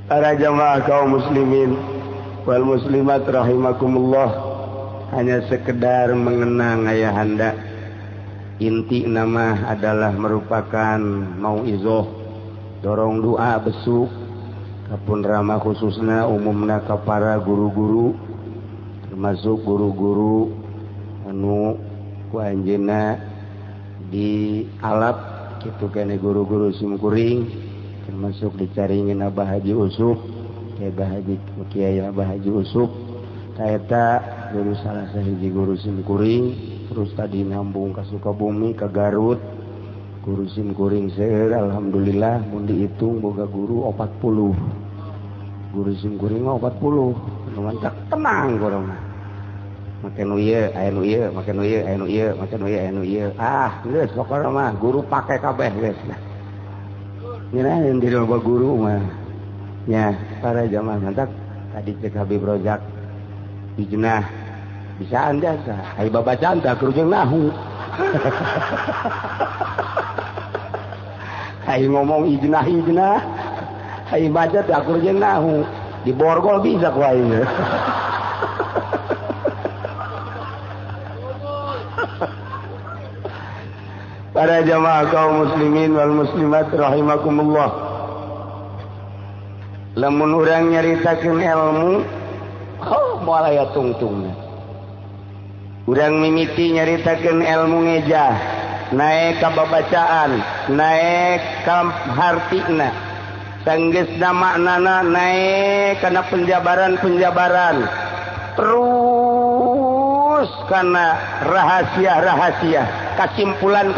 Para jamaah kaum muslimin wal muslimat rahimakumullah, hanya sekedar mengenang ayahanda. Inti nama adalah merupakan mau'izoh, dorong doa besuk kapun rama khususna umumna ka para guru-guru, termasuk guru-guru anu ku anjeunna di alap kitu kene guru-guru simkuring, termasuk dicaringin Abah Haji Usuk, Kiai Abah Haji Usuk, kaeta guru salah sahiji guru simkuring. Terus tadi nyambung ke Sukabumi, ke Garut, guru simkuring seueur alhamdulillah mun dihitung boga guru 40. Guru simkuring 40. Mantap tenang kurang mah. Make nu ieu, aya nu ieu, make nu ieu, aya nu ieu, make nu ieu, aya nu ieu. Ah, geus pokona mah guru pake kabeh geus. Nyerahin di loba guru mah. Nya, para jamaah mantap tadi cek Habib Rojak ijnah bisa anda sah, hai babacaan tak kerujeng nahu, hai ngomong ijnah, hai baca tak kerujeng nahu, di borgol bisa kuain. Para jamaah kaum muslimin wal muslimat rahimakumullah, lamun urang nyaritakeun ilmu, moal aya tungtungna. Urang mimiti nyaritakeun ilmu ngejah, naik ka babacaan, naik ka hartina, sanggeusna maknana naik kana penjabaran, terus kana rahasia, kesimpulan,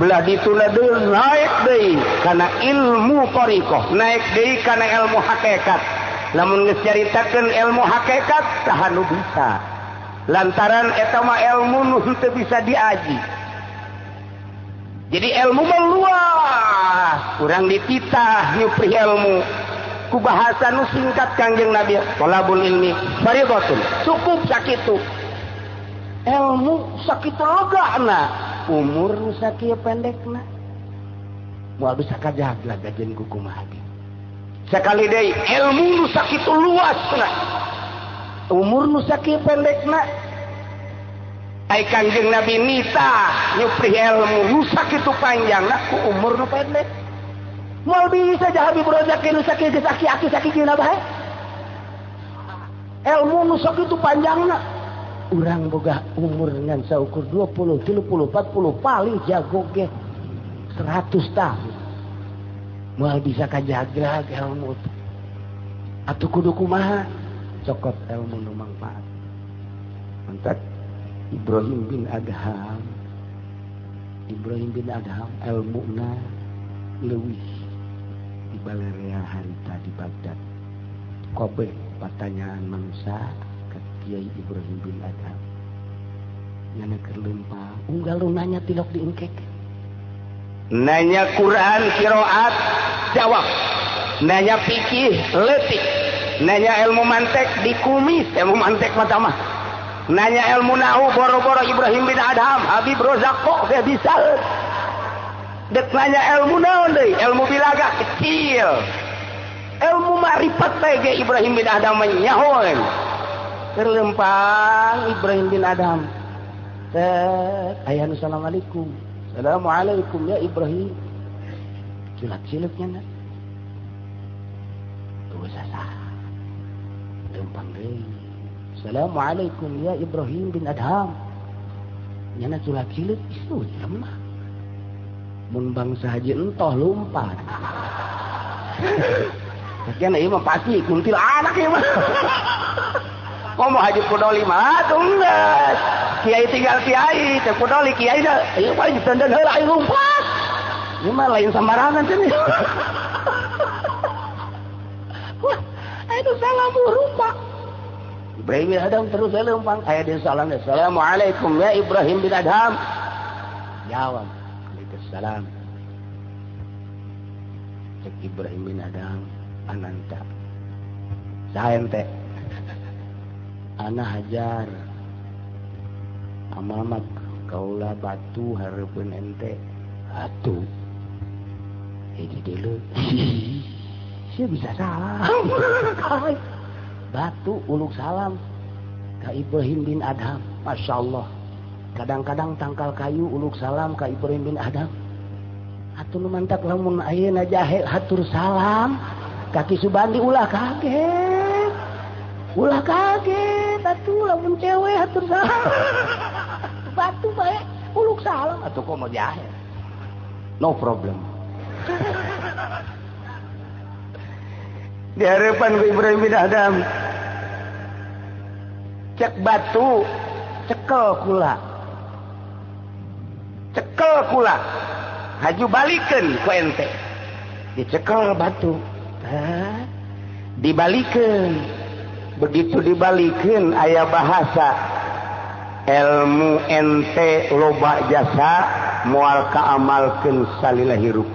belah dituna deui naik deui kana ilmu thariqah, naik deui kana ilmu hakikat. Lamun geus nyaritakeun ilmu hakikat saha nu bisa? Lantaran eta mah ilmu nu teu bisa diaji. Jadi ilmu mah luas, urang dititah nyupri ilmu ku bahasa nu singkat Kangjeng Nabi, talabul ilmi fardhatun, cukup sakitu. Ilmu sakitu legana, umur nu sakieu pendekna. Moal bisa kajagla gajeun ku kumaha ge. Sakali deui ilmu nu sakitu luasna, umur nu sakieu pendekna. Ai Kangjeng Nabi nita nyupri ilmu nu sakitu panjangna ku umur nu pendek. Moal bisa jah Habib Rojak nu sakieu geus aki-aki bae. Ilmu nu sakitu panjangna. Urang boga umur ngan saukur 20, 30, 40 paling jago ge 100 tahun. Moal bisa kajagrag ilmu. Atuh kudu kumaha? Cokot ilmu nu mangpaat. Mantap. Ibrahim bin Adham ilmuna leuwih di balarea harita di Baghdad. Kabeh pertanyaan manusia ke Kiai Ibrahim bin Adham nyana keur leumpah unggal nu nanya tilok diengkek, nanya Quran qiraat jawab, nanya fikih leutik, nanya ilmu mantek dikumis, ilmu mantek mah nanya ilmu nahu boro-boro Ibrahim bin Adham, Habib Rozak kok gak bisa. Dek nanya ilmu naon deui, ilmu bilaga kecil. Ilmu makrifat bae ge Ibrahim bin Adham nyahoen. Terlempang Ibrahim bin Adham. Aya nu assalamualaikum. Assalamualaikum ya Ibrahim. Cilak-ciluknya na. Tuh sasa. Lempang deui. Assalamualaikum ya Ibrahim bin Adham. Nyana culak-cilik itu mah. Mun bangsa haji entoh lumpat. Sekian ieu mah pasti kuntil anak ieu mah. Komo haji Pudoli mah tunggas. Kiai tinggal kiai, teh Pudoli kiai dah. Ieu paling ditenden heula ieu lumpat. Ieu mah lain sembarangan cenah. Wah, itu salah rupa. Ibrahim bin Adham terus lempang aya di salam. Assalamualaikum ya Ibrahim bin Adham. Jawab, Waalaikumsalam. Cek Ibrahim bin Adham, ananta. Saya ente. Ana hajar. Amamak kaula batu hareupeun ente. Atuh. Hiji deuleu. Sia bisa salam. Batu uluk salam ka Ibrahim bin Adham. Masya Allah. Kadang-kadang tangkal kayu uluk salam ka Ibrahim bin Adham. Atuh nu mantak lamun ayeuna jahe hatur salam. Kaki Subandi ulah kaget. Ulah kaget atuh lamun cewek hatur salam. Batu bae uluk salam atuh kok mau jahe. No problem. Di harapan ku Ibrahim bin Adham cek batu cekel kula haju balikeun ku ente dicekel batu dibalikeun begitu dibalikeun aya bahasa ilmu ente loba jasa moal kaamalkeun salila hirup.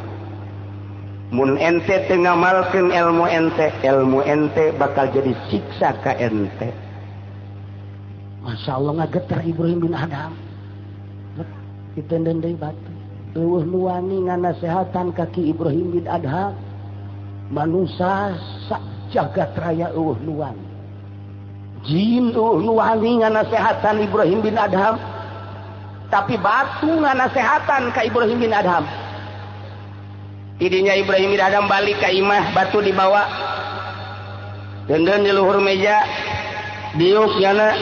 Mun ente teu ngamalkeun ilmu ente bakal jadi siksa ka ente. Masya Allah ngageter Ibrahim bin Adham. Ditenden deui batu. Eueuh nu wani nganasehatan kaki Ibrahim bin Adham. Manusia sak jagat raya eueuh nu wani. Jin eueuh nu wani nganasehatan Ibrahim bin Adham. Tapi batu nganasehatan ka Ibrahim bin Adham. Tidinya Ibrahim bin Adham balik ke imah, batu dibawa denden di luhur meja diuk nyana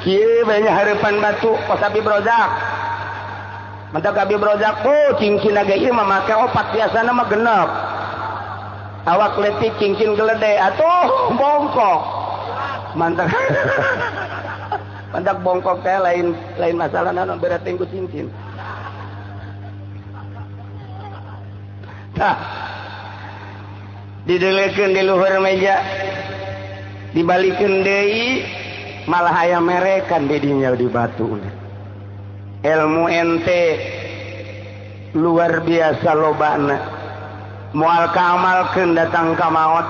kieu banyak harapan batu kos Abi Brozak mantap Abi Brozak cincin aga ieu mah make opat biasana mah genep awak leutik cincin geledai atuh bongkok mantap mantap bongkok teh lain masalah naon berat tengku cincin. Nah, didelekeun di luhur meja, dibalikeun deui malah aya merekan di dinya di batu. Ilmu ente luar biasa lobana. Moal kaamalkeun datang ka maot.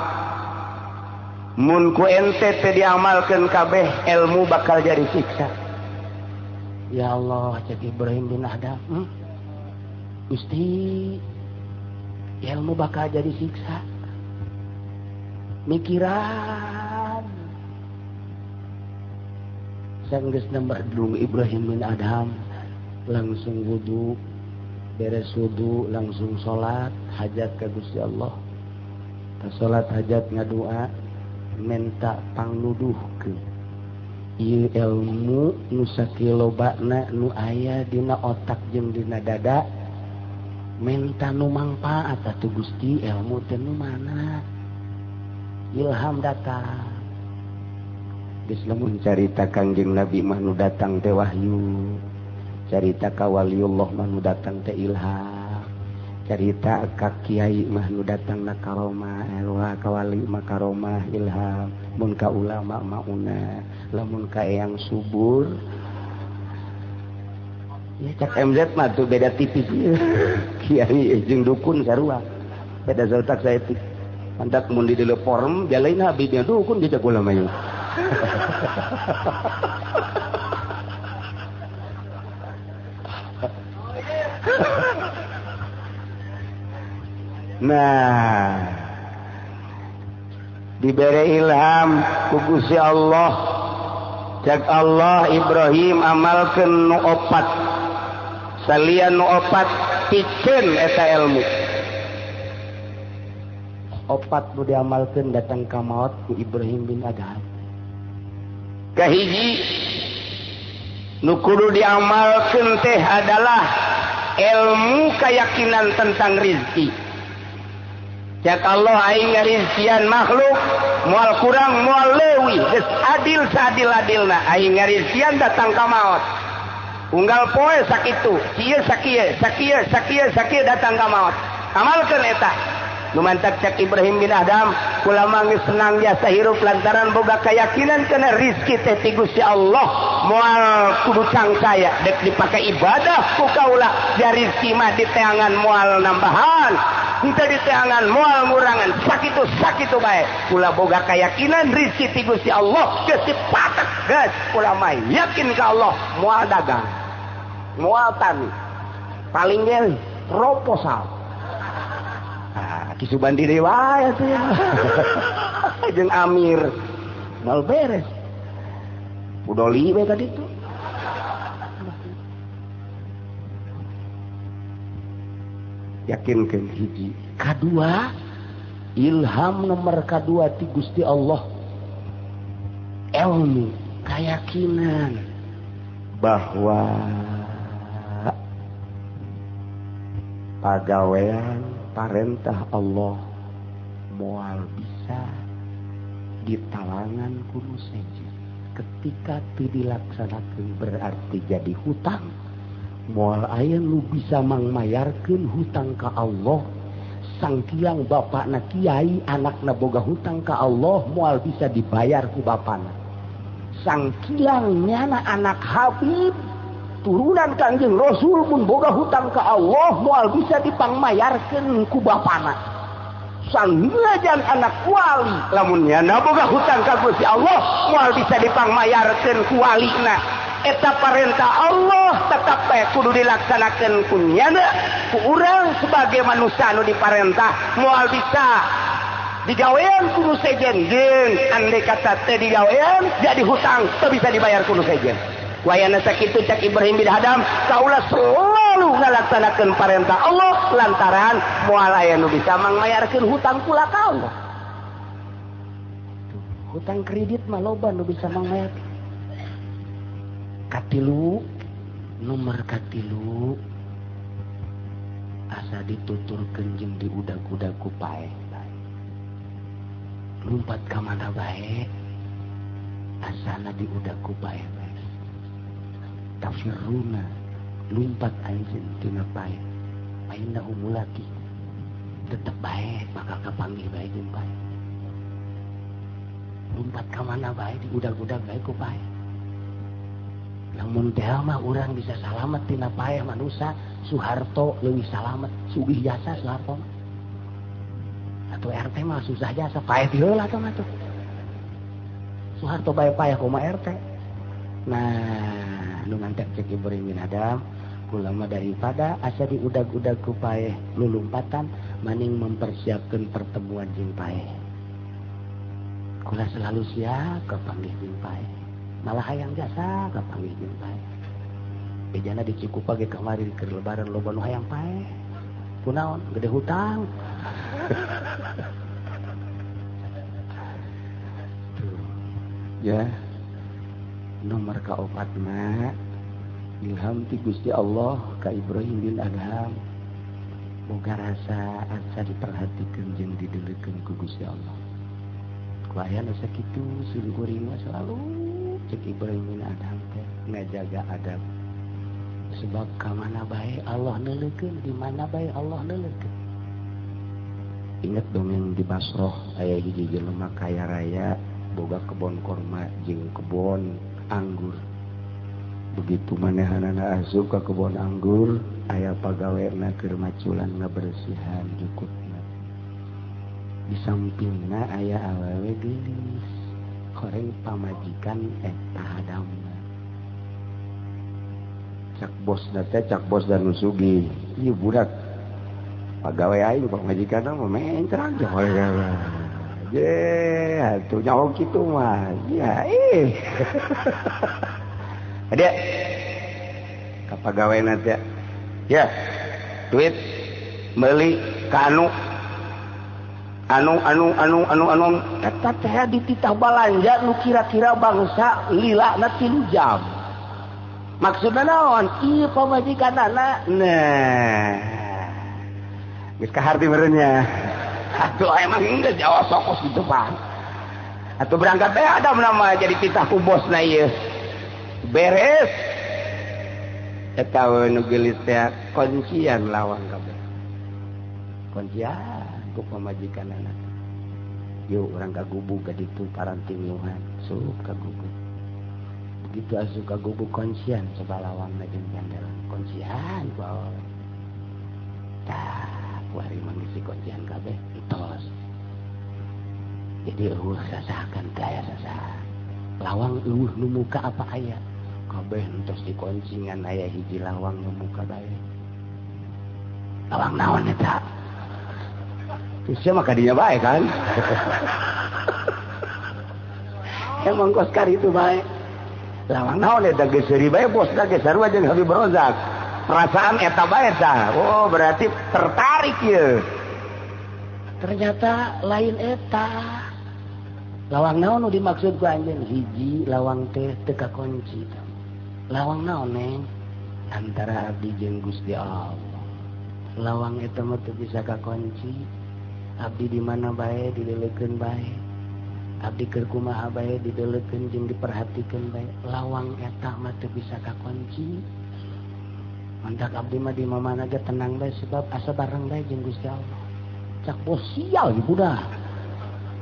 Mun ku ente teu diamalkeun kabeh ilmu bakal jadi siksa. Ya Allah, cek Ibrahim bin Adham. Gusti ilmu bakal jadi siksa. Mikiran sanggeus nemberdung Ibrahim bin Adham langsung wudu, beres wudu langsung salat hajat ka Gusti Allah. Pas salat hajat ngadua minta pangnuduhkeun ieu ilmu nu sakilobana nu aya dina otak jeung dina dada. Minta nu mangpaat atuh Gusti ilmu teh nu mana ilham datang geus lamun carita Kangjeng Nabi mah nu datang teh wahyu carita ka waliullah mah nu datang teh ilham carita ka kiai mah nu datang na karomah ka wali mah karomah ilham mun ka ulama mauna lamun ka eyang subur ya cak MZ mah tuh beda tipis ya. Kiai jeung dukun sarua. Beda zautak saeutik. Mantak mun di dileporem jalain habibnya dukun dia jago lama yeuh. Nah, diberi ilham ku Gusti Allah. Cak Allah Ibrahim amalkeun nu opat. Salian nu opat pikeun eta ilmu. Opat nu diamalkeun datang ka maot ku Ibrahim bin Adham. Kahiji nu kudu diamalkeun teh adalah ilmu keyakinan tentang rizki. Cak Allah aing ngarizkian makhluk moal kurang moal leuwih geus adil saadil-adilna aing ngarizkian datang ka maot. Unggal poe sakitu, sakieu datang ka maot. Amalkeun eta. Nu mantak cak Ibrahim bin Adham, kula mangge senang biasa hirup lantaran boga keyakinan kana rizki teh ti Gusti Allah. Moal kudu cangkaya dek dipake ibadah ku kaula. Ja rizki mah di teangan moal nambahan, henteu di teangan moal ngurangan. Sakitu bae. Kula boga keyakinan rizki ti Gusti Allah geus dipatek geus. Kula mah yakin ka Allah moal dagang. Moal tani paling gel proposal Ki Subandi dewa ya teh. Jeung Amir. Nol beres. Budoli we tadi tuh. Yakinkeun hiji. Kadua, ilham nomor kadua ti Gusti Allah. Ilmu, keyakinan bahwa pagawean parentah Allah moal bisa ditalangan kudu sejen. Ketika teu dilaksanakeun berarti jadi hutang. Moal aya nu bisa mangmayarkeun hutang ka Allah. Sangkilang bapakna kiai, anakna boga hutang ka Allah, moal bisa dibayar ku bapana. Sangkilang nyana anak Habib turunan Kangjeng Rasul mun boga hutang ka Allah, moal bisa dipangmayarkeun ku bapana. Sanggilajan anak wali lamun nyana boga hutang ka Gusti Allah, moal bisa dipangmayarkeun ku walina. Eta parentah Allah tetap bae kudu dilaksanakeun ku nyana, ku urang sebagai manusia anu diparentah moal bisa digawean kudu sejen. Jeung andai kata teu digawean jadi hutang teu bisa dibayar kudu sejen. Wayana sakitu cak Ibrahim bin Adam, kaula selalu ngalaksanakeun parentah Allah lantaran moal aya nu bisa mangmayarkeun hutang kula ka Allah. Hutang kredit mah loba nu bisa mangmayarkeun. Katilu, nomor katilu asa dituturkeun jeung diudag-udag ku pae. Lumpat ka mana bae asana diudag ku pae. Tafsiruna lumpat anjeun tina pae. Paina umulaki tetep bae bakal kapanggih bae jeung pae. Lumpat ka mana bae diudag-udag bae ku pae. Lamun teh mah urang bisa salamet tina paeh manusia, Soeharto leuwih salamet, sugih jasa Soeharto. Atuh RT mah susah jasa, paeh ti heula tah mah tuh. Soeharto bae paeh kumaha RT. Nah, nu ngantek cek Ibrahim bin Adam, kula mah daripada asa diudag-udag ku paeh lulumpatan maning mempersiapkeun pertemuan jeung paeh. Kula selalu siap kapanggih jeung paeh. Malah hayang jasa kapanggih jeung pae. Bejana di Cikupa ge kamari keur lebaran loba nu hayang pae. Kunaon? Gede hutang. Tuh. Ya. Nomor kaopatna ilham ti Gusti Allah ka Ibrahim bin Adham. Boga rasa asa diperhatikeun jeung dideuleukeun ku Gusti Allah. Kuayana sakitu suluring mah selalu cek Ibrahim bin Adham teh ngajaga adab. Sebab ka mana bae Allah neuleukeun, di mana bae Allah neuleukeun. Ingat dongeng di Basroh aya hiji jelema kaya raya boga kebon korma jeung kebon anggur. Begitu manehanana asup ka kebon anggur, aya pagawerna keur maculan ngabersihan jukutna. Di sampingna aya awewe geulis. Koreng pamajikan eta hadamna. Cak bos nate cak bos dan nusugi. Ieu budak pagawe aing pamajikan mah mencerang jeung horega. Je, atuh nyaho kitu mah. Ya, Ade. Ka pagaweana teh. Ya. Duit meuli ka anu eta teh dititah balanja nu kira-kira bangsa lilana 3 jam. Maksudna naon? Ieu pamajikanana. Nah. Geus kaharti meureunnya. Atuh emang geus jawab sokos kitu Pak. Atuh berangkat teh ada nama jadi titah ku bosna ieu. Beres. Eta nu geulis teh kuncian lawang kabeh. Kuncian ku pamajikan anak. Yuk orang kagubuk ke ditu parantinguhan sup kagubuk. Begitu asup kagubuk konsian sebalawang na jeung jandalan konsian bawa. Tah, kuari mangisi konsian kabeh entos. Jadi sasakan gaya sasa. Lawang nu muka apa aya? Kabeh entos dikoncingan aya hiji lawang nu muka bae. Lawang naon eta? Terusnya maka dia baik kan. Emang kos kari itu baik. Lawang naon eta geus seuri bae bos da geus sarua jeung Habib Rozak. Perasaan eta bae tah. Oh, berarti tertarik ya. Ternyata lain eta. Lawang naon nu dimaksud ku anjeun? Hiji lawang teh teu kakunci. Lawang naon neng? Antara abdi jeung Gusti Allah. Lawang eta mah teu bisa kakunci. Abdi di mana bae didelekeun bae. Abdi keur kumaha bae didelekeun jeung diperhatikeun bae. Lawang eta mah teu bisa kakunci. Mantak abdi mah di mamana ge tenang bae sebab asa bareng bae jeung Gusti Allah. Cak bos sial di budak.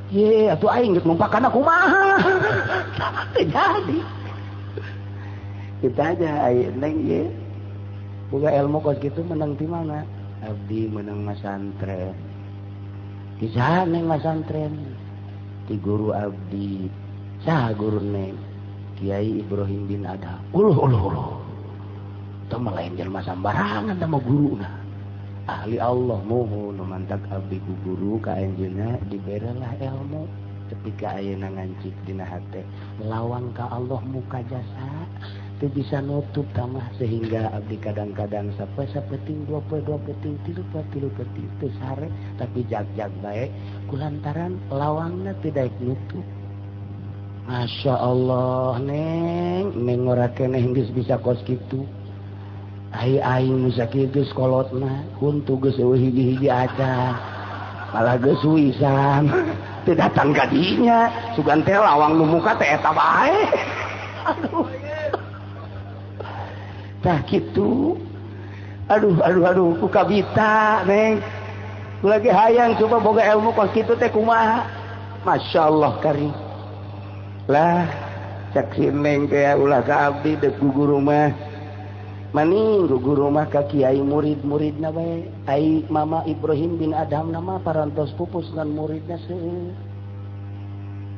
Ye, atuh aing geus numpakana kumaha. Jadi. Kita aja aya neng ye. Boga ilmu kos kitu menang di mana? Abdi menang masantren. Kisah neng masantren. Di guru abdi. Saha guru neng? Kiai Ibrahim bin Adham. Uluh. Teu mah lain jelema sambarangan tah mah guruna. Ahli Allah mohon mantak abdi ku guru ka anjeunna diberelah ilmu ketika ayeuna ngancik dina hate lawang ka Allah muka jasa teu bisa nutup tamah sehingga abdi kadang-kadang sapeting 22 peting 3 peting teu sare tapi jag-jag bae kulantaran lawangna teu daek nutup. Masya Allah neng ora keneh geus bisa kos kitu. Aing sakitu geus kolotna kuntu geus hiji-hiji acan malah geus wisan teu datang ka dinya sugan teh lawang nu muka teh eta bae. Aduh tah kitu aduh ku kabita neng ku lagi hayang coba boga ilmu kos kitu teh kumaha. Masya Allah karim lah cak si neng teh ulah ka abdi deuk guru mah maning guru mah ka kiai murid-muridna bae. Ai Mama Ibrahim bin Adham nama parantos pupus ngan muridna seueur.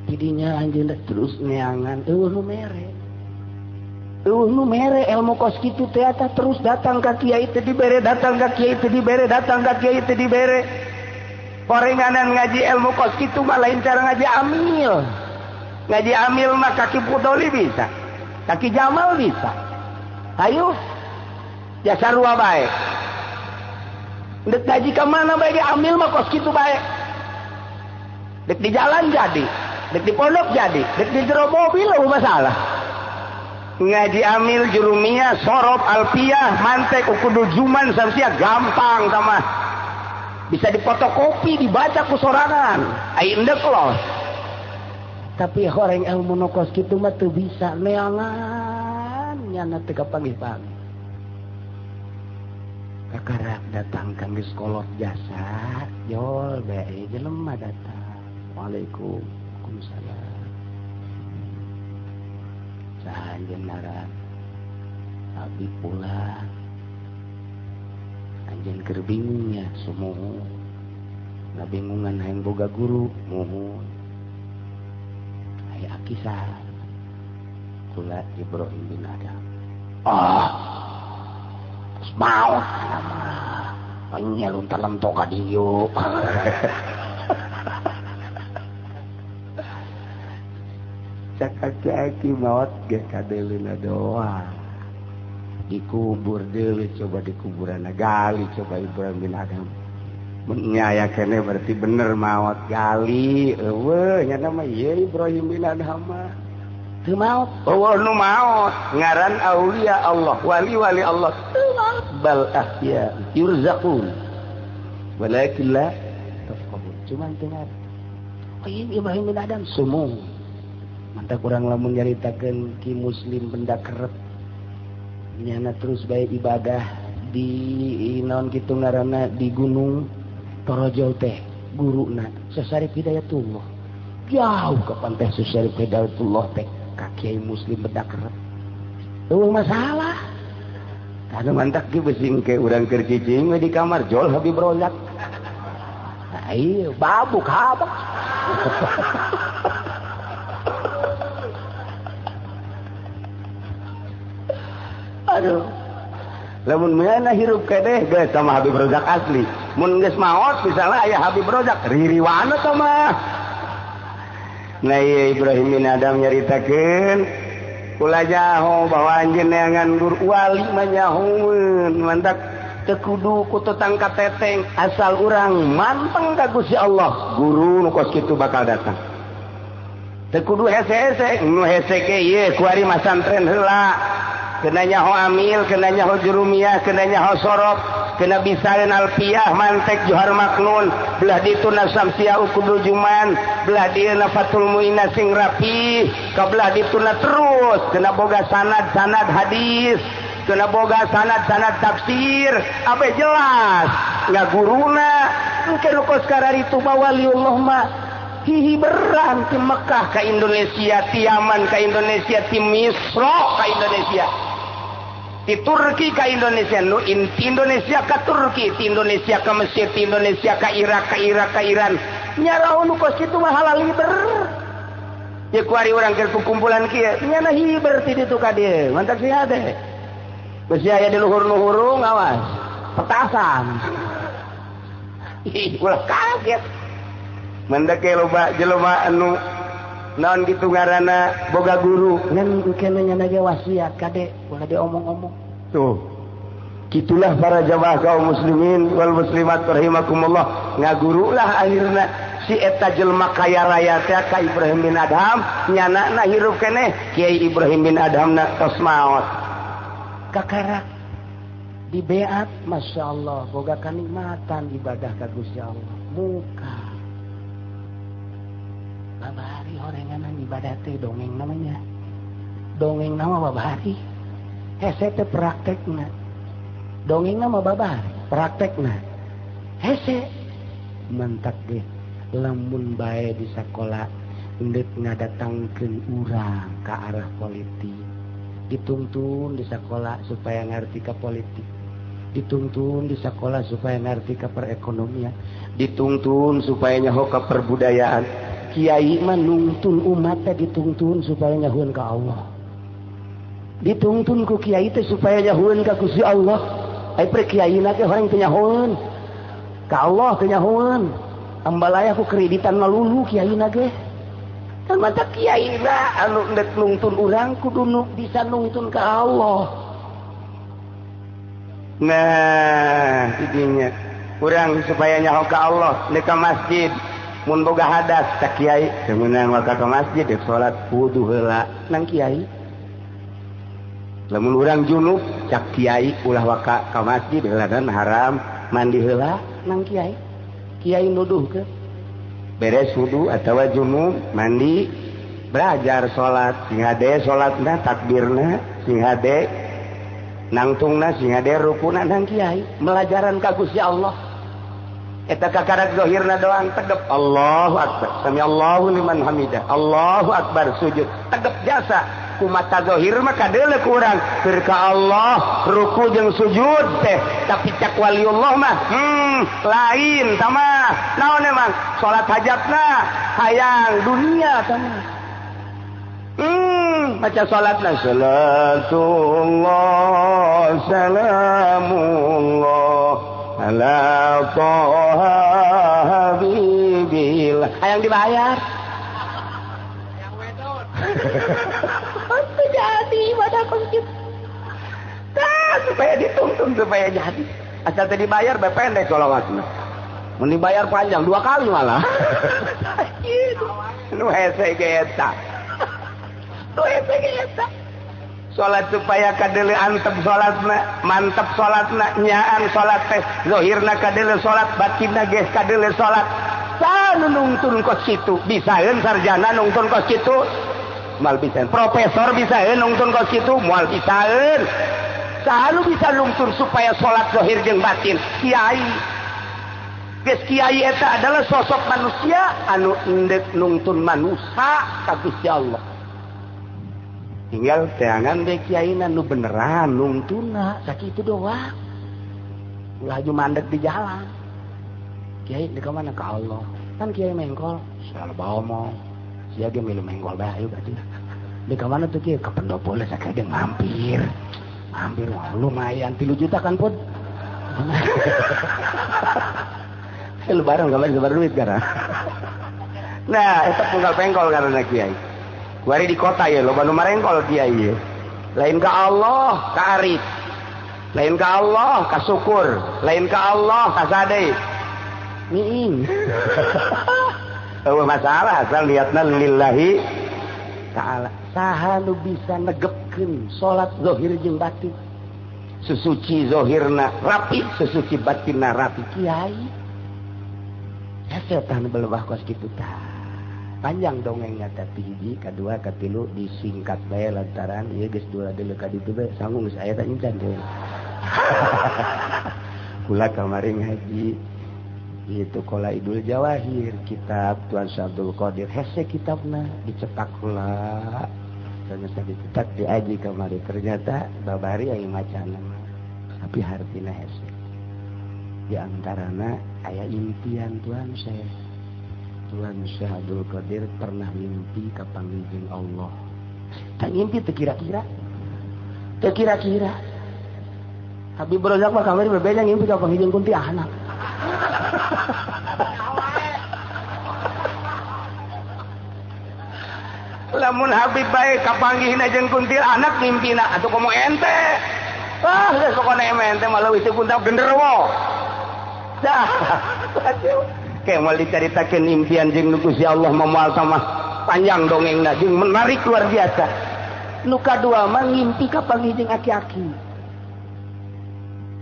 Tidinya anjeunna terus neangan eueuh nu mere ilmu kos kitu teh eta terus datang ka kiai teh dibere datang ka kiai teh dibere datang ka kiai teh dibere. Porenganan ngaji ilmu kos kitu mah lain cara ngaji amil. Ngaji amil mah kaki Pudoli bisa. Kaki Jamal bisa. Ayo ya sarua bae. Dek ngaji ke mana bae amil mah kos kitu bae. Dek di jalan jadi, dek di pondok jadi, dek di jero mobil lah masalah. Ngaji amil jurumiyah, sorob, alfiyah, mantek, ukudu juman samsia gampang sama. Bisa difotokopi, dibaca ku sorangan. Ai endek loh. Tapi orang ilmu nu kos kitu mah teu bisa neangan nyana teu kapanggih-panggih. Kakarak datang kang geus kolot jasa, jol bae jelema datang. Waalaikumsalam. Sahanjeun ngaran abdi pulang. Anjeun keur bingung nya sumuhun. Ngabingungan hayang boga guru, muhun. Aya kisah kula Ibrahim bin Adham. Mau paling nyeluntar-lentok ka dieu. Cak-caki maot ge kadeulina doa. Dikubur deui coba di kuburanna gali coba Ibrahim bin Adham. Mun nya kene berarti bener maot gali eueuh nya mah ieu Ibrahim bin Adham mah. Teu maot. Oh nu maot ngaran aulia Allah, wali-wali Allah. Bal ahya yurzaqun walakin la tafqahun. Cuman dengar. Oh iya Ibrahim bin Adham sumung. Mantap kurang lamun nyaritakeun ki muslim benda kerep. Nyana terus bae ibadah di naon kitu ngaranna di gunung Torojol teh guruna Syarif Hidayatullah. Jauh ka pantai Syarif Hidayatullah teh ka kiai muslim benda kerep. Teu masalah. Karena mantak ki besing ke urang keur cicing di kamar jol Habib Rozak. Nah iya babuk habak. Aduh. Lamun meuna hirup kedeh geus sama Habib Rozak asli. mun geus maot misalnya aya Habib Rozak ririwana teh mah. Nah ieu Ibrahim bin Adham nyaritakeun kula nyaho bahwa anjeun neangan guru wali mah nyahoeun mantak teu kudu ku tetang kateteng asal urang manteng ka Gusti Allah guru nu kos kitu bakal datang. Teu kudu hese-hese nu hese ge ieu ku ari masantren heula kena nyaho amil kena nyaho jurumiyah kena nyaho sorop kena bisaeun alfiyah mantek johar maknun belah dituna samsiah ukudul juman belah dieuna fatul muina sing rapi ka belah dituna terus kena boga sanad hadis kena boga sanad tafsir abe jelas ngaguruna engke nu kos kararitu mah waliullah mah hihiberan ti Mekah ka Indonesia ti Yaman ka Indonesia ti Misra ka Indonesia ti Turki ka Indonesia nu Indonesia ka Turki ti Indonesia ka Mesir ti Indonesia ka Irak ka Iran nyaraon nu kos kitu mah halal hiber ya ku ari urang keur kumpulan kieu nyana hiber ti ditu ka dieu mantap sih ade geus aya di luhur-luhur ngawas petasan ih ulah kaget mendek loba jelema anu naon kitu ngaranna boga guru ngan kene nyana ge wasiat kade ulah diomong-omong tuh kitulah para jamaah kaum muslimin wal muslimat rahimakumullah ngagurulah akhirna si eta jelema kaya raya teh ka Ibrahim bin Adham nyanana hirup keneh Kiai Ibrahim bin Adham na tos maot kakarak di beat masyaallah boga kanikmatan ibadah ka Gusti Allah muka babari horenganan ibadah teh dongeng namanya dongeng nama babari hese teh praktekna dongeng nama babari praktekna hese mentak ge lamun bae di sakola endeup ngadatangkeun urang ka arah politik dituntun di sekolah supaya ngerti ke politik dituntun di sekolah supaya ngerti ke perekonomian dituntun supaya nyaho ke perbudayaan kiai mah nuntun umatnya dituntun supaya nyahuan ke Allah dituntun ku kiai teh supaya nyahuan ke Gusti Allah ai pre kiai na ge horeng teu nyahuan ka Allah teu nyahuan ambalaya ku kreditan ngalulu kiai na ge kan mata kiai na anu ndek nungtun urang kudu bisa nungtun ke Allah nah tidinya urang supaya nyaho ke Allah ndek ka masjid mun boga hadas tak kiai kemenang waka ke masjid dek salat wudu heula nang kiai lamun urang junub cak kiai ulah waka ke masjid heula dan haram mandi heula nang kiai kiai nuduhkeun beres wudu atawa junub mandi belajar salat sing hade salatna takbirna sing hade nangtungna sing hade rukuna nang kiai melajaran ka Gusti Allah eta kakarak zahirna doang tegep Allahu akbar sami Allahu liman hamidah Allahu akbar sujud tegep jasa kumata zahir mah kadeuleu ku urang keur ka Allah ruku jeung sujud teh tapi cak waliullah mah lain tama naon emang salat hajatna hayang dunia tama baca salatna salatullah salamullah ala toha habibillah hayang dibayar hayang wedon jadi pada konsep supaya dituntun supaya jadi asal tadi bayar pendek sholawatnya mau dibayar panjang 2 kali malah nu hese geeta salat supaya kadeuleu antep salatna mantep salatna nyaan salat teh zahirna kadeuleu salat batinna geus kadeuleu salat sanu nungtun kos kitu bisaeun sarjana nungtun kos kitu moal bisaeun profesor bisaeun nungtun kos kitu moal bisaeun sanu bisa nungtun supaya salat zahir jeung batin kiai geus kiai eta adalah sosok manusia anu endek nungtun manusia ka Gusti Allah tinggal teangan deh kiai nu beneran nungtuna sakitu doang ulah aju mandek di jalan kiai di kemana ke Allah kan kiai mengkol salah bawa mau siaga milu mengkol bae berarti di kemana tuh kiai ke pendopo lah sakit dia mampir lumayan 3 juta kan pun Lebaran kemarin sebar duit karena. Nah, itu punggal pengkol karena kiai. Wari di kota ya, lo banu marengkol kiai ya. Lain ke Allah, ke arif. Lain ke Allah, ke syukur. Lain ke Allah, ke sade. Miing. Masalah asal lihatna lillahi ta'ala. Saha nu bisa negepkeun salat zahir jeung batin. Sesuci zahirna rapi, sesuci batinna rapi kiai. Ya setan belebah kos kitu tah. Panjang dongengnya tapi hiji, kedua, ketilu disingkat bae lantaran ieu geus dua deuleu ka ditu bae sanggung geus aya teh encan deui. Kula kamari ngaji itu Qolaidul Jawahir kitab Tuan Syabdul Qadir hese kitabna dicetak heula. Ternyata dicetak diaji kamari ternyata babari aya macana tapi hartina hese. Di antarana aya impian Tuan Syekh. Tuan Syekh Abdul Qadir pernah mimpi ka panggihing Allah. Tak mimpi teu kira-kira. Teu kira-kira. Habib Rozak mah kamari berbeda mimpi ka panggihing kuntilanak. Lamun Habib bae ka panggihna jeung kuntilanak mimpina atuh komo ente. Ah, geus pokona ente malah wis kuntal genderuwo. Dah. Kayak mau diceritakan impian jeung nu Gusti Allah memoal sama panjang dongengna jeung menarik luar biasa. Nu kadua mah ngimpi ka panggih jeung aki-aki.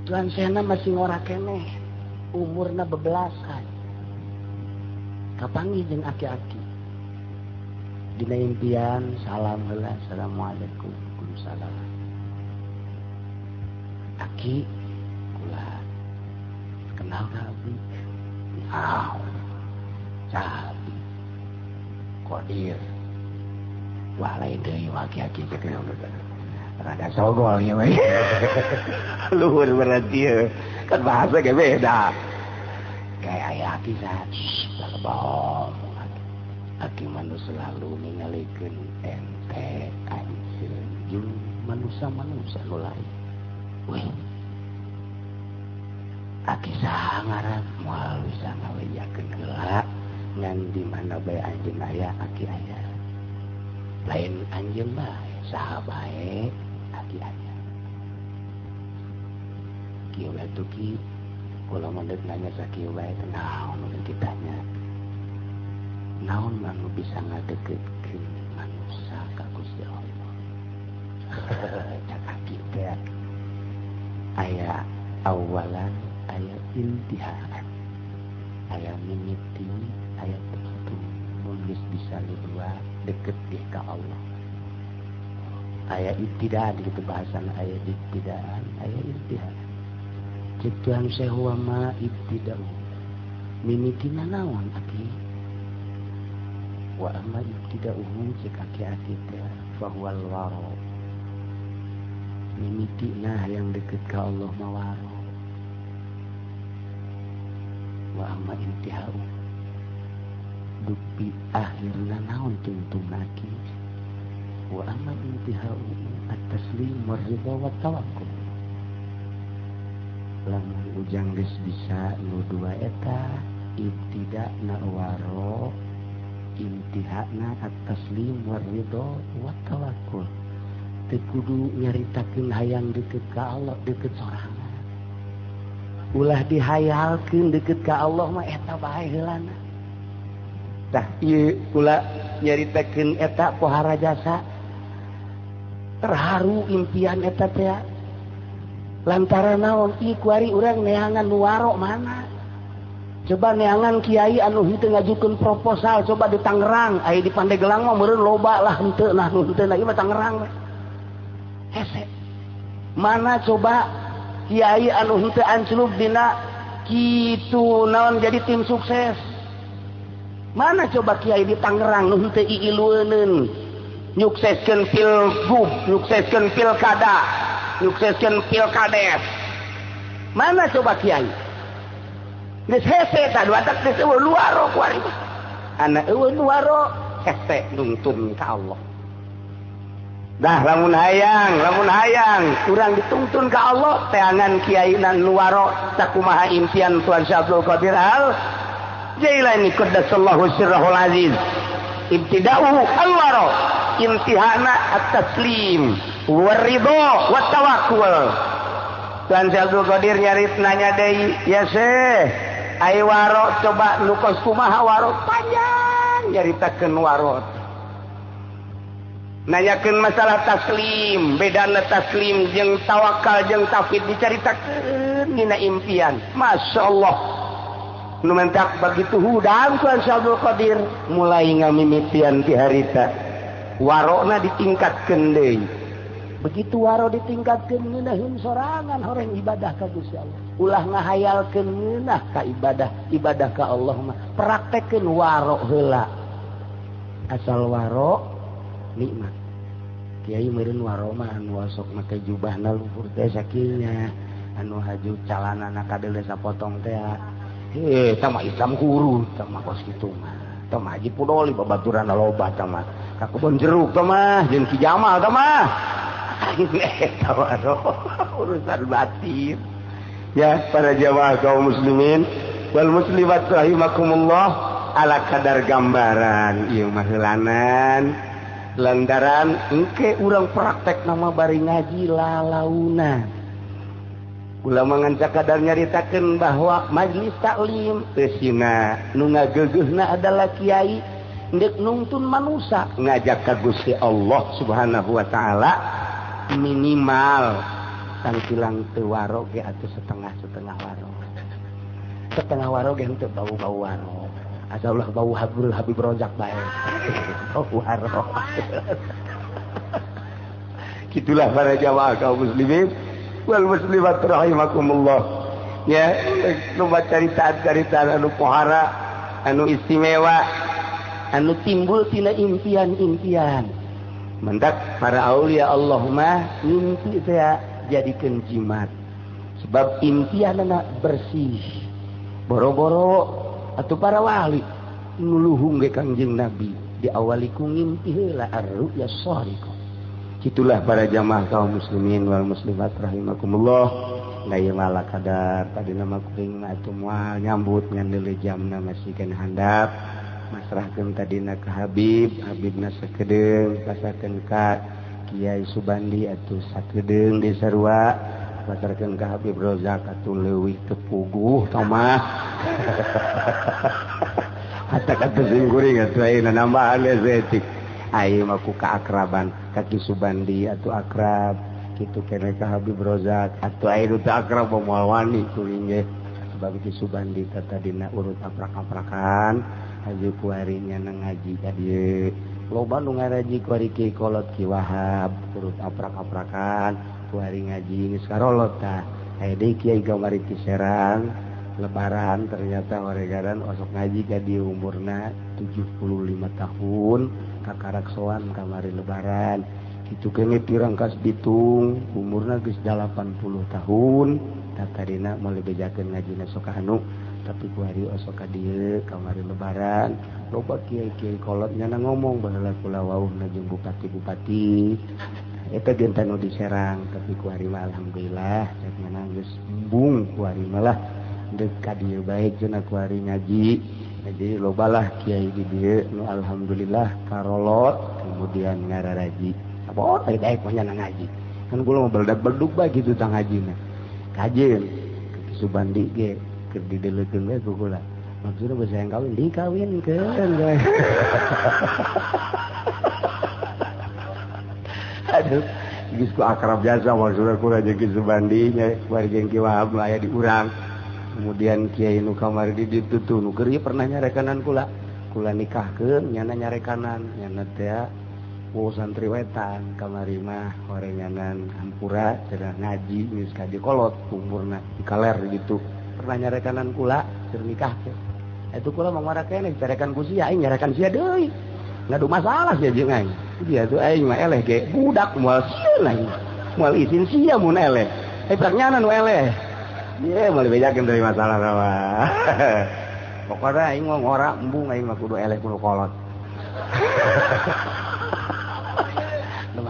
Tuan Sena masih ngora keneh, umurna bebelasan. Ka panggih jeung aki-aki. Dina impian salam heula, assalamualaikum, waalaikumsalam. Aki, kula kenal ka abdi? Cabi Qadir wah lain deui aki-aki teh rada sogol ya we. Luhur berarti ya kan bahasa ge beda kayak aya aki saha bohong aki manu selalu ningalikeun ente anjeun jeung manusia nu lain weh. Aki saha ngaran moal bisa ngawejakeun heula ngan di mana bae anjeun aya aki aya. Lain anjeun bae saha bae aki aya. Kieu bae tuh ki kula mondek nanya sakieu bae teh naon nu kitanya. Naon manu bisa ngadeukeutkeun manusia ka Gusti Allah. Cak aki teh aya awalan ayat intihaan ayat mimiti ayat begitu nulis bisa dua deket dia ke Allah. Ayat ibtidaan gitu bahasan ayat ibtidaan ayat intihaan ciptaan sehuwa ma ibtidau mimitina naon aki wa amma ibtidauhu cek aki teh fahuwal waro mimitina yang deket ke Allah mawaro wa amma intihau dupi akhirna naon tungtung naki wa amma intihau at-taslim wa ridha wa tawakkul. Lamun ujang geus bisa nu dua eta ibtida'na waro intihana at-taslim wa ridha wa tawakkul. Teu kudu nyaritakeun hayang deukeut ka Allah deukeut sorangan. Ulah dihayalkeun deukeut ka Allah mah eta bae heulana. Tah ieu ulah nyaritakeun eta pohara jasa. Terharu impian eta teh. Lantaran naon ieu kuari urang neangan nu waro mana? Coba neangan kiai anu henteu ngajukeun proposal coba di Tangerang, aya di Pandeglang mah meureun loba lah henteu nah nu henteu ieu mah Tangerang we. Hese. Mana coba kiai anu henteu anclub dina kitu naon jadi tim sukses. Mana coba kiai di Tangerang nu henteu iilueuneun nyukseskeun pilgub, nyukseskeun pilkada, nyukseskeun pilkades. Mana coba kiai? Geus hese tah dua tak geus eueuh luaro kuari. Ana eueuh luaro hese nuntun ka Allah. dah lamun hayang kurang dituntun ke Allah teangan kiainan nuwaro sakumaha impian Tuan Syekh Abdul Qadir Al Jailani qaddasallahu sirrahul aziz ibtida'u al-waro intihana at-taslim waridho wat tawakkul. Tuan Syekh Abdul Qadir nyarit nanya deui ya Syekh ai waro coba lukos kumaha waro panjang nyaritakeun waro nanyakeun masalah taslim bedana taslim jeung tawakal jeung tauhid dicaritakeun dina impian. Masya Allah nu mentak begitu hudang Tuan Syekh Abdul Qadir mulai ngamimitian ti harita warona ditingkatkeun deui. Begitu waro ditingkatkeun ngeunaheun sorangan horeng ibadah ka Gusti Allah ulah ngahayalkeun ngeunah ka ibadah ka Allah mah praktekkeun waro heula asal waro nikmat. Kiai meureun waro mah anu sok make jubahna luhur teh sakinya anu haju calanana kadele sapotong teh tah mah Islam huru tah mah kos kitu mah tah mah Haji Pudoli babaturanna loba tah mah ka kebon jeruk tah mah jeung Ki Jamal tah mah eta waro urusan batin. Ya para jamaah kaum muslimin wal muslimat rahimakumullah ala kadar gambaran ieu mah heulanan lantaran engke urang praktek nama bari ngaji lalauna ulama ngan sakadar nyaritakeun bahwa majlis taklim teu sina nu ngageugeuhna adalah kiai ndek nungtun manusia ngajak ka Gusti Allah Subhanahu wa taala minimal tangkilang teu waro ge atuh setengah waro ge henteu bau-bau waro asallah bau Habib Rojak bae bau waro. Gitulah para jamaah kaum muslimin wal muslimat rahimakumullah. Ya, loba carita-carita anu pohara, anu istimewa, anu timbul tina impian-impian. Mendak para aulia Allah mah mimpi teh jadikeun jimat. Sebab impianna bersih. Boro-boro atuh para wali nuluhung ge Kangjeng Nabi diawali ku ngimpi heula ar-ru'ya shariqah. Gitulah para jamaah kaum muslimin wal muslimat rahimakumullah. Lain lala kadar tadi nama kuring atuh moal nyambut ngan deuleu jamna masihkeun handap masrahkeun tadina ka Habibna sakedeung pasakeun ka Kiai Subandi atuh sakedeung di sarua pasarkeun ka Habib Rozak atuh leuwih teu puguh tah mah hatta kata singkuring atuh ayeuna nambahan estetik ayeuna mah ku kaakraban ka Ki Subandi atuh akrab kitu keneh ka Habib Rozak atuh ayeuna teu akrab moal wani kuring ge sebab Ki Subandi tadina urut aprak-aprakan haji kuarinya ngaji ka dieu loba nu ngaraji ku ari Ki Kolot Ki Wahab urut aprak-aprakan kuari ngaji geus karolot tah aya deui kiai kamari ti Serang lebaran ternyata horegaran osok ngaji ka dieu umurna 75 tahun kakaraksoan kamari lebaran kitu keneh tirangkas Bitung umurna geus 80 tahun tah tadina moal bejakeun ngajina sok anu tapi kuari osok ka dieu kamari lebaran loba kiai-kiai kolot nyana ngomong baheula kula wauhna jeung bupati-bupati eta dinten nu di Serang tapi kuari mah alhamdulillah nyana geus embung kuari mah lah deuk ka dieu bae cenah kuari ngaji jadi lobalah kiai di dieu nu alhamdulillah karolot kemudian ngararaji apa daek mah nyana ngaji kan kula mah beledak-beleduk bae kitu tang ngajina kajeun Ki Subandi ge keur dideleukeun bae ku kula maksudna basa yang kawin dikawinkeun bae aduh geus ku akrab jasa maksudna kula jeung Ki Subandi nya kuari jeung Ki Wahab aya di urang kemudian kiai nu kamari di ditu tuh nu keur pernah nyarekanan kula nikahkeun nyana nyarekanan nyana teh santri wetan kamari mah horenganan hampura cenah ngaji geus ka di kolot umurna di kaler gitu pernah nyarekanan kula keur nikah teh eta kula mah ngora keneh carekan ku sia aing nyarekan sia deui ngadu masalah sia jeung aing dia tuh aing mah eleh ge budak moal sieun aing moal izin sia mun eleh praknyana nu eleh ye moal bejakeun dari masalah sama pokoknya aing mah ngora embung aing mah kudu eleh kudu kolot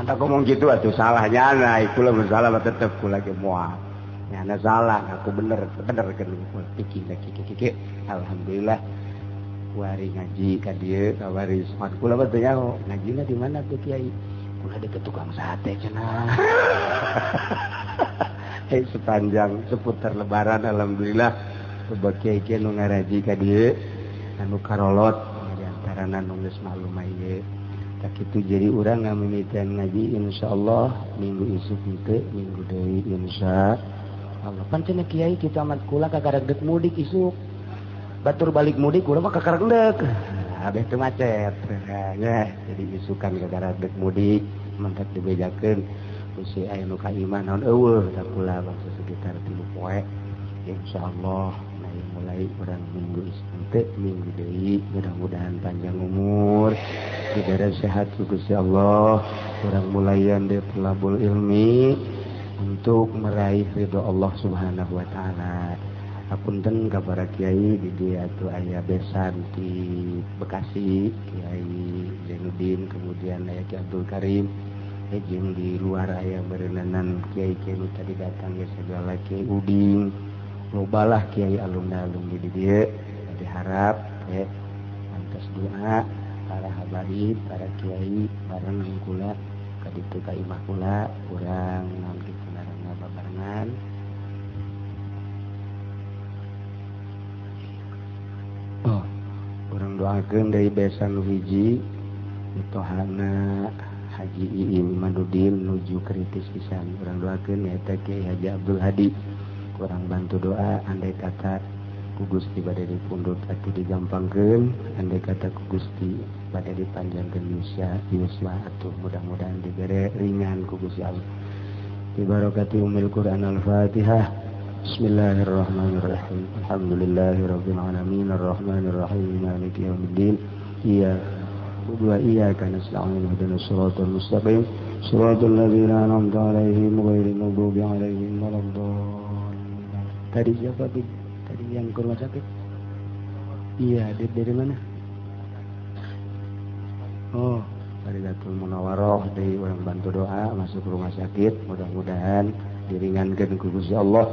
tak ngomong gitu atuh salahnya ana ikulah masalah tetep kula ge moal nyana salah aku bener kan pikir alhamdulillah wari ngaji ka dieu kawari semat kula mah teh nyaho ngajina di mana tuh kiai kula deket tukang sate cenah sepanjang seputar lebaran alhamdulillah loba kiai-kiai nu ngaraji ka dieu anu karolot di antarana nu geus maklum ieu tak kitu jadi urang ngamimitian ngaji insyaallah minggu isuk teh minggu deui insyaallah pan cenah kiai kitu amat kula kakarek mudik isuk batur balik mudik urang mah kakarek habis teu macet ya jadi isukan kakarek mudik mantap dibejakeun kusi aya nu ka iman naon eueuh da kula bangsa sekitar 3 poe insyaallah mulai urang minggu isuk minggu deui mudah-mudahan panjang umur diberi sehat Gusti Allah urang mulayan di pelabul ilmi untuk meraih ridho Allah Subhanahu wa taala. Hapunten ka para kiai di dieu atuh aya besan di Bekasi Kiai Zainuddin kemudian aya Kiai Abdul Karim jeung di luar aya berenang kiai-kiai nu tadi datang ya segala Kiai Uding lobalah kiai alumni di dieu diharap ya antos doa para habaib para kiai bareng kula ka ditu ka imah kula urang naon kitu ngaranna babarengan urang doakeun deui besan nu hiji mitohana Haji Iim Madudin nuju kritis pisan urang doakeun nyaeta Kiai Haji Abdul Hadi kurang bantu doa andai kata ku Gusti bade dipundhut atuh digampangkeun andai kata ku Gusti bade dipanjangkeun yuswa atuh mudah-mudahan dibere ringan ku Gusti Allah bi barakati umil Quran al-Fatihah bismillahirrahmanirrahim alhamdulillahirabbil alamin arrahmanir rahim maliki yaumiddin iyyaka nasta'in ihdinas siratal mustaqim siratal ladzina an'amta 'alaihim ghairil maghdubi 'alaihim waladdallin. Tadi siapa Bib? Tadi yang ke rumah sakit? Iya, dari mana? Oh, dari Datul Munawaroh dari orang bantu doa masuk rumah sakit, mudah-mudahan diringankan ku Gusti Allah.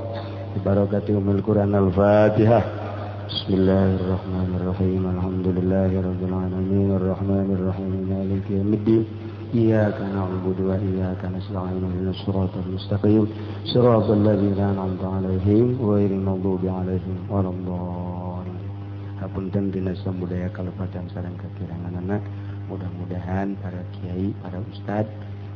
Barakati umul Quran al-Fatihah. Bismillahirrahmanirrahim. Alhamdulillahirabbil alamin arrahmanir rahim maliki yaumiddin. Iyyaka na'budu wa iyyaka nasta'in ihdinas siratal mustaqim siratal ladzina an'amta 'alaihim ghairil maghdubi 'alaihim waladdallin. Hapunten dina samudaya kalepatan sareng kakiranganna mudah-mudahan para kiai para ustad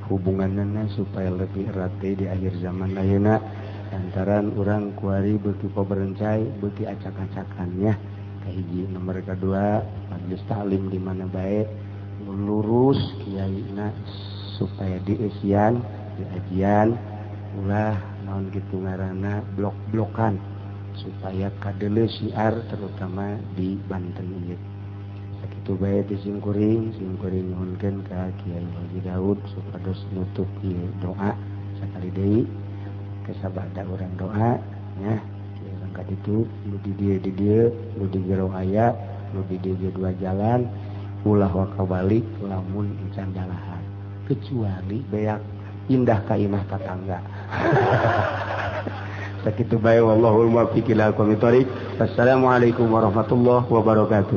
hubunganna supaya lebih erat di akhir zaman ayeuna lantaran urang kuari beuki paberencai beuki acak-acakannya kahiji nomor kedua majelis taklim di mana bae lurus kiaina supaya diisian diajian ulah naon kitu ngaranna blok-blokan supaya kadeuleu syiar terutama di Banten ieu sakitu bae di simkuring nyuhunkeun ka Kiai Haji Daud supados nutup ieu doa sakali deui kasabada urang doa nya urang ka ditu nu di dieu nu di jero aya nu di dieu dua jalan ulah wakabalik lamun encan dalahan kecuali beak indah ka imah tetangga sakitu bae wallahul muwaffiq ila aqwamit thoriq. Wassalamualaikum warahmatullahi wabarakatuh.